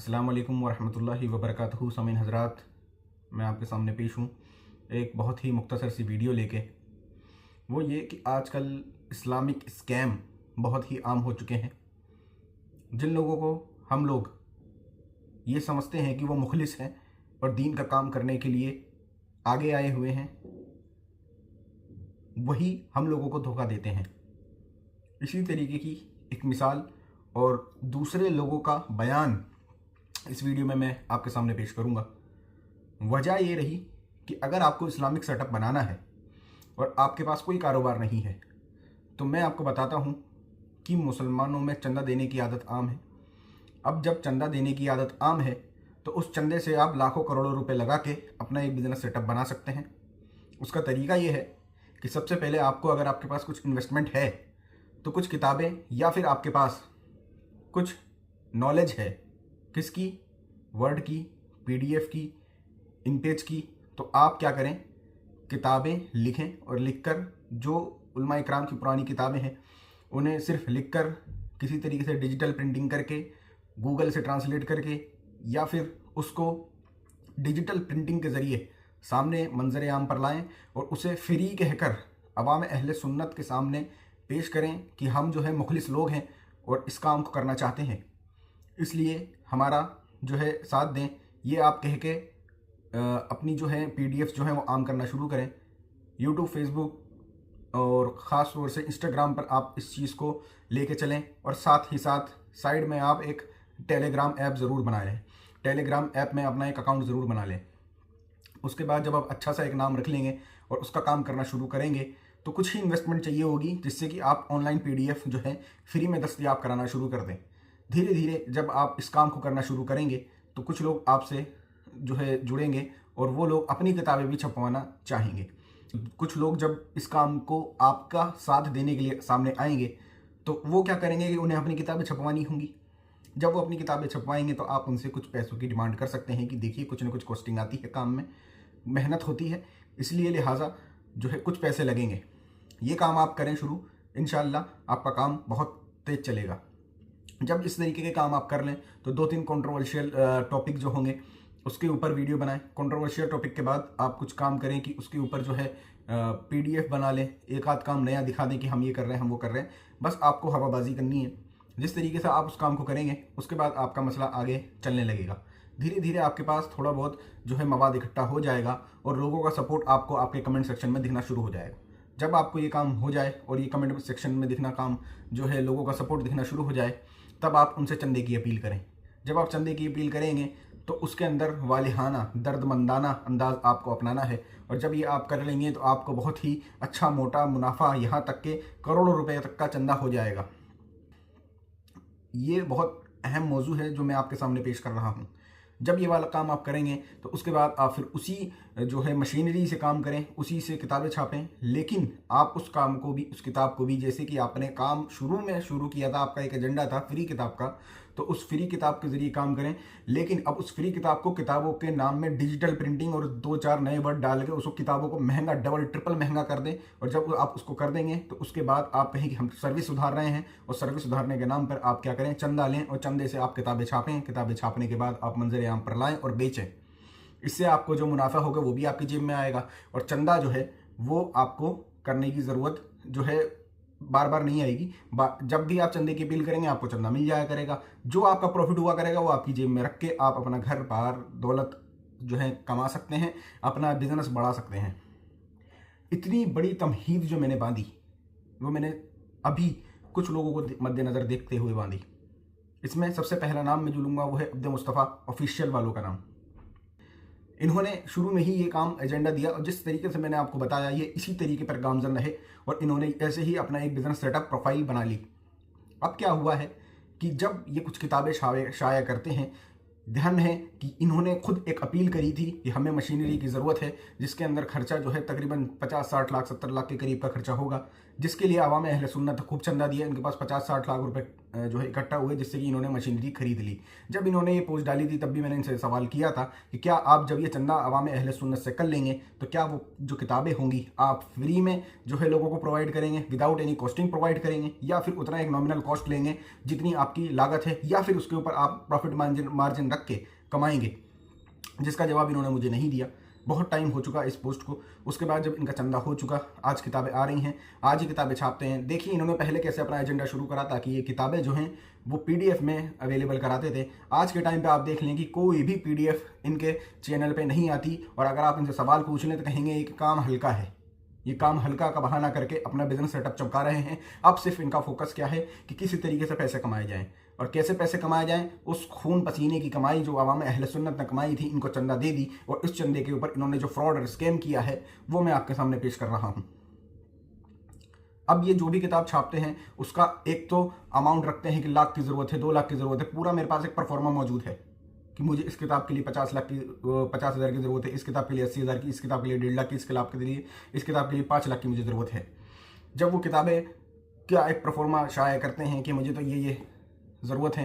अस्सलाम वालेकुम वरहमतुल्लाहि वबरकातुहू। सामीन हज़रात, मैं आपके सामने पेश हूँ एक बहुत ही मुख्तसर सी वीडियो लेके। वो ये कि आजकल इस्लामिक स्कैम बहुत ही आम हो चुके हैं। जिन लोगों को हम लोग ये समझते हैं कि वो मुखलिस हैं और दीन का काम करने के लिए आगे आए हुए हैं, वही हम लोगों को धोखा देते हैं। इसी तरीके की एक मिसाल और दूसरे लोगों का बयान इस वीडियो में मैं आपके सामने पेश करूंगा। वजह ये रही कि अगर आपको इस्लामिक सेटअप बनाना है और आपके पास कोई कारोबार नहीं है, तो मैं आपको बताता हूं कि मुसलमानों में चंदा देने की आदत आम है। अब जब चंदा देने की आदत आम है तो उस चंदे से आप लाखों करोड़ों रुपए लगा के अपना एक बिजनेस सेटअप बना सकते हैं। उसका तरीका ये है कि सबसे पहले आपको, अगर आपके पास कुछ इन्वेस्टमेंट है, तो कुछ किताबें या फिर आपके पास कुछ नॉलेज है, किसकी, वर्ड की, पीडीएफ की, इनपेज की, तो आप क्या करें, किताबें लिखें और लिखकर जो उलमा इकराम की पुरानी किताबें हैं उन्हें सिर्फ लिखकर किसी तरीके से डिजिटल प्रिंटिंग करके, गूगल से ट्रांसलेट करके, या फिर उसको डिजिटल प्रिंटिंग के ज़रिए सामने मंजर आम पर लाएं और उसे फ्री कहकर अवाम अहले सुन्नत के सामने पेश करें कि हम जो है मुखलिस लोग हैं और इस काम को करना चाहते हैं, इसलिए हमारा जो है साथ दें। ये आप कह के अपनी जो है पीडीएफ जो है वो आम करना शुरू करें। यूट्यूब, फेसबुक और ख़ास तौर से इंस्टाग्राम पर आप इस चीज़ को लेके चलें और साथ ही साथ साइड में आप एक टेलीग्राम ऐप ज़रूर बना लें। टेलीग्राम ऐप में अपना एक अकाउंट ज़रूर बना लें। उसके बाद जब आप अच्छा सा एक नाम रख लेंगे और उसका काम करना शुरू करेंगे, तो कुछ ही इन्वेस्टमेंट चाहिए होगी जिससे कि आप ऑनलाइन पीडीएफ जो है फ्री में दस्तयाब कराना शुरू कर दें। धीरे धीरे जब आप इस काम को करना शुरू करेंगे तो कुछ लोग आपसे जो है जुड़ेंगे और वो लोग अपनी किताबें भी छपवाना चाहेंगे। कुछ लोग जब इस काम को आपका साथ देने के लिए सामने आएंगे तो वो क्या करेंगे कि उन्हें अपनी किताबें छपवानी होंगी। जब वो अपनी किताबें छपवाएंगे तो आप उनसे कुछ पैसों की डिमांड कर सकते हैं कि देखिए कुछ ना कुछ कॉस्टिंग आती है, काम में मेहनत होती है, इसलिए लिहाजा जो है कुछ पैसे लगेंगे। ये काम आप करें शुरू, इंशाअल्लाह आपका काम बहुत तेज चलेगा। जब इस तरीके के काम आप कर लें तो 2-3 कंट्रोवर्शियल टॉपिक जो होंगे उसके ऊपर वीडियो बनाएं। कंट्रोवर्शियल टॉपिक के बाद आप कुछ काम करें कि उसके ऊपर जो है पीडीएफ बना लें, एक आध काम नया दिखा दें कि हम ये कर रहे हैं, हम वो कर रहे हैं। बस आपको हवाबाजी करनी है। जिस तरीके से आप उस काम को करेंगे उसके बाद आपका मसला आगे चलने लगेगा। धीरे धीरे आपके पास थोड़ा बहुत जो है मवाद इकट्ठा हो जाएगा और लोगों का सपोर्ट आपको आपके कमेंट सेक्शन में दिखना शुरू हो जाएगा। जब आपको ये काम हो जाए और ये कमेंट सेक्शन में दिखना काम जो है लोगों का सपोर्ट दिखना शुरू हो जाए, तब आप उनसे चंदे की अपील करें। जब आप चंदे की अपील करेंगे तो उसके अंदर वालिहाना, दर्दमंदाना अंदाज आपको अपनाना है। और जब ये आप कर लेंगे तो आपको बहुत ही अच्छा मोटा मुनाफा, यहाँ तक के करोड़ों रुपए तक का चंदा हो जाएगा। ये बहुत अहम मौजू है जो मैं आपके सामने पेश कर रहा हूँ। जब ये वाला काम आप करेंगे तो उसके बाद आप फिर उसी जो है मशीनरी से काम करें, उसी से किताबें छापें, लेकिन आप उस काम को भी, उस किताब को भी, जैसे कि आपने काम शुरू में शुरू किया था, आपका एक एजेंडा था फ्री किताब का, तो उस फ्री किताब के ज़रिए काम करें। लेकिन अब उस फ्री किताब को किताबों के नाम में डिजिटल प्रिंटिंग और 2-4 नए वर्ड डाल के उसको किताबों को महंगा, डबल ट्रिपल महंगा कर दें। और जब आप उसको कर देंगे तो उसके बाद आप कहें कि हम सर्विस सुधार रहे हैं, और सर्विस सुधारने के नाम पर आप क्या करें, चंदा लें और चंदे से आप किताबें छापें। किताबें छापने के बाद आप मंजर आम पर लाएँ और बेचें। इससे आपको जो मुनाफा होगा वो भी आपकी जेब में आएगा और चंदा जो है वो आपको करने की ज़रूरत जो है बार बार नहीं आएगी। जब भी आप चंदे की अपील करेंगे आपको चंदा मिल जाया करेगा। जो आपका प्रॉफिट हुआ करेगा वो आपकी जेब में रख के आप अपना घर बार दौलत जो है कमा सकते हैं, अपना बिजनेस बढ़ा सकते हैं। इतनी बड़ी तमहीद जो मैंने बांधी वो मैंने अभी कुछ लोगों को मद्देनज़र देखते हुए बांधी। इसमें सबसे पहला नाम मैं जो लूँगा वो है अब्दे मुस्तफ़ा ऑफिशियल वालों का नाम। इन्होंने शुरू में ही ये काम एजेंडा दिया और जिस तरीके से मैंने आपको बताया ये इसी तरीके पर गामजन रहे और इन्होंने ऐसे ही अपना एक बिज़नेस सेटअप प्रोफाइल बना ली। अब क्या हुआ है कि जब ये कुछ किताबें शाया करते हैं, ध्यान है कि इन्होंने खुद एक अपील करी थी कि हमें मशीनरी की ज़रूरत है, जिसके अंदर खर्चा जो है तकरीबन 50-60 लाख 70 लाख के करीब का खर्चा होगा, जिसके लिए अवाम अहले सुन्नत खूब चंदा दिया। इनके पास 50-60 लाख रुपए जो है इकट्ठा हुए, जिससे कि इन्होंने मशीनरी खरीद ली। जब इन्होंने ये पोस्ट डाली थी तब भी मैंने इनसे सवाल किया था कि क्या आप जब ये चंदा अवाम अहले सुन्नत से कर लेंगे तो क्या वो जो किताबें होंगी आप फ्री में जो है लोगों को प्रोवाइड करेंगे, विदाउट एनी कॉस्टिंग प्रोवाइड करेंगे, या फिर उतना एक नॉमिनल कॉस्ट लेंगे जितनी आपकी लागत है, या फिर उसके ऊपर आप प्रॉफिट मार्जिन रख के कमाएंगे? जिसका जवाब इन्होंने मुझे नहीं दिया। बहुत टाइम हो चुका इस पोस्ट को। उसके बाद जब इनका चंदा हो चुका, आज किताबें आ रही हैं, आज ही किताबें छापते हैं। देखिए इन्होंने पहले कैसे अपना एजेंडा शुरू करा था कि ये किताबें जो हैं वो पीडीएफ में अवेलेबल कराते थे। आज के टाइम पे आप देख लें कि कोई भी पीडीएफ इनके चैनल पे नहीं आती, और अगर आप इनसे सवाल पूछ लें तो कहेंगे ये काम हल्का है। ये काम हल्का का बहाना करके अपना बिजनेस सेटअप चमका रहे हैं। अब सिर्फ इनका फोकस क्या है कि किसी तरीके से पैसे कमाए जाएं, और कैसे पैसे कमाए जाएं, उस खून पसीने की कमाई जो अवाम अहले सुन्नत ने कमाई थी, इनको चंदा दे दी, और इस चंदे के ऊपर इन्होंने जो फ्रॉड और स्कैम किया है वो मैं आपके सामने पेश कर रहा हूं। अब ये जो भी किताब छापते हैं उसका एक तो अमाउंट रखते हैं कि लाख की ज़रूरत है, 2 लाख की ज़रूरत है। पूरा मेरे पास एक परफॉर्मा मौजूद है कि मुझे इस किताब के लिए 50,000 की ज़रूरत है, इस किताब के लिए 80,000 की, इस किताब के लिए 1.5 लाख की, इस किताब के लिए 5 लाख की मुझे ज़रूरत है। जब वो किताबें क्या एक परफॉर्मा शाया करते हैं कि मुझे तो ये ज़रूरत है,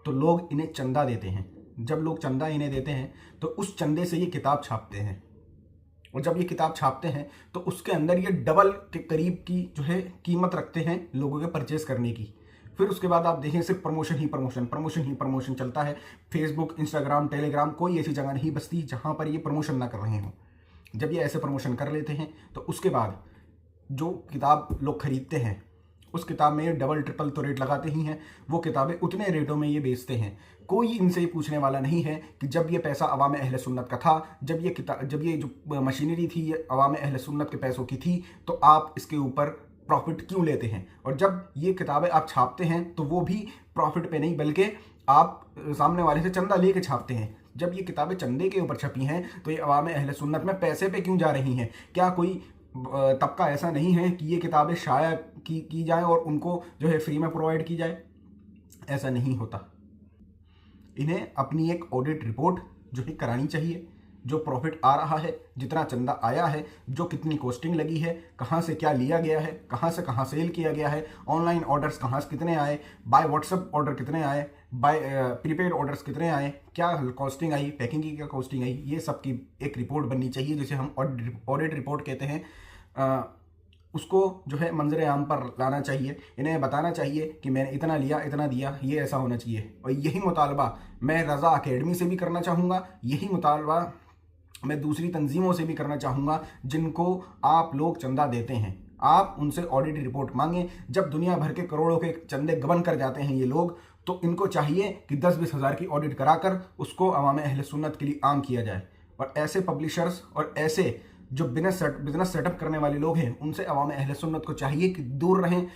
तो लोग इन्हें चंदा देते हैं। जब लोग चंदा इन्हें देते हैं तो उस चंदे से ये किताब छापते हैं, और जब ये किताब छापते हैं तो उसके अंदर ये डबल के करीब की जो है कीमत रखते हैं लोगों के परचेज करने की। फिर उसके बाद आप देखें सिर्फ प्रमोशन चलता है। फेसबुक, इंस्टाग्राम, टेलीग्राम, कोई ऐसी जगह नहीं बसती जहां पर ये प्रमोशन ना कर रहे हों। जब ये ऐसे प्रमोशन कर लेते हैं तो उसके बाद जो किताब लोग खरीदते हैं उस किताब में डबल ट्रिपल तो रेट लगाते ही हैं। वो किताबें उतने रेटों में ये बेचते हैं। कोई इनसे ये पूछने वाला नहीं है कि जब ये पैसा अवाम अहले सुन्नत का था, जब ये जो मशीनरी थी ये अवाम अहले सुन्नत के पैसों की थी, तो आप इसके ऊपर प्रॉफिट क्यों लेते हैं? और जब ये किताबें आप छापते हैं तो वो भी प्रॉफिट पे नहीं, बल्कि आप सामने वाले से चंदा लेके छापते हैं। जब ये किताबें चंदे के ऊपर छपी हैं तो ये अवाम अहले सुन्नत में पैसे पे क्यों जा रही हैं? क्या कोई तबका ऐसा नहीं है कि ये किताबें शाया की जाए और उनको जो है फ्री में प्रोवाइड की जाए? ऐसा नहीं होता। इन्हें अपनी एक ऑडिट रिपोर्ट जो है करानी चाहिए। जो प्रॉफिट आ रहा है, जितना चंदा आया है, जो कितनी कॉस्टिंग लगी है, कहाँ से क्या लिया गया है, कहाँ से कहाँ सेल किया गया है, ऑनलाइन ऑर्डर्स कहाँ से कितने आए, बाय व्हाट्सएप ऑर्डर कितने आए, बाय प्रीपेड ऑर्डर्स कितने आए, क्या कॉस्टिंग आई, पैकिंग की क्या कॉस्टिंग आई, ये सब की एक रिपोर्ट बननी चाहिए जिसे हम ऑडिट रिपोर्ट कहते हैं। उसको जो है मंजर आम पर लाना चाहिए। इन्हें बताना चाहिए कि मैंने इतना लिया, इतना दिया, ये ऐसा होना चाहिए। और यही मुतालबा मैं रज़ा एकेडमी से भी करना चाहूँगा, यही मुतालबा मैं दूसरी तंजीमों से भी करना चाहूँगा जिनको आप लोग चंदा देते हैं। आप उनसे ऑडिट रिपोर्ट मांगें। जब दुनिया भर के करोड़ों के चंदे गबन कर जाते हैं ये लोग, तो इनको चाहिए कि 10-20 हज़ार की ऑडिट कराकर उसको अवाम अहले सुन्नत के लिए आम किया जाए। और ऐसे पब्लिशर्स और ऐसे जो बिजनेस सेटअप करने वाले लोग हैं उनसे अवाम अहले सुन्नत को चाहिए कि दूर रहें।